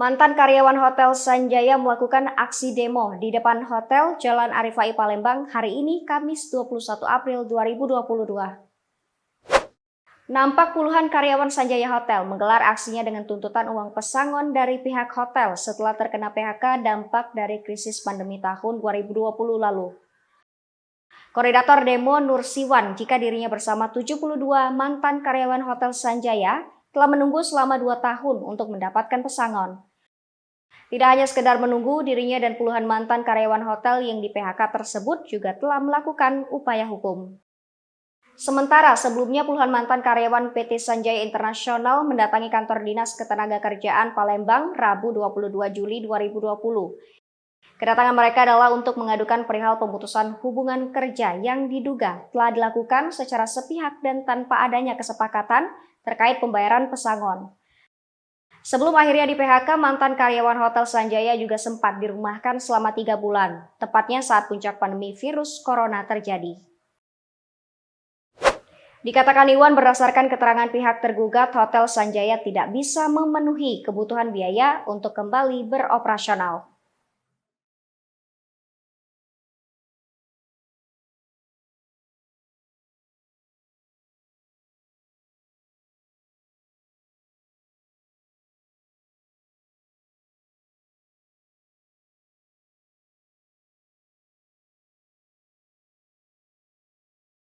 Mantan karyawan Hotel Sanjaya melakukan aksi demo di depan Hotel Jalan Arifai Palembang hari ini Kamis 21 April 2022. Nampak puluhan karyawan Sanjaya Hotel menggelar aksinya dengan tuntutan uang pesangon dari pihak hotel setelah terkena PHK dampak dari krisis pandemi tahun 2020 lalu. Koordinator demo Nur Siwan jika dirinya bersama 72 mantan karyawan Hotel Sanjaya telah menunggu selama 2 tahun untuk mendapatkan pesangon. Tidak hanya sekedar menunggu, dirinya dan puluhan mantan karyawan hotel yang di PHK tersebut juga telah melakukan upaya hukum. Sementara sebelumnya puluhan mantan karyawan PT Sanjaya Internasional mendatangi kantor Dinas Ketenagakerjaan Palembang Rabu 22 Juli 2020. Kedatangan mereka adalah untuk mengadukan perihal pemutusan hubungan kerja yang diduga telah dilakukan secara sepihak dan tanpa adanya kesepakatan terkait pembayaran pesangon. Sebelum akhirnya di PHK, mantan karyawan Hotel Sanjaya juga sempat dirumahkan selama 3 bulan, tepatnya saat puncak pandemi virus corona terjadi. Dikatakan Iwan berdasarkan keterangan pihak tergugat, Hotel Sanjaya tidak bisa memenuhi kebutuhan biaya untuk kembali beroperasional.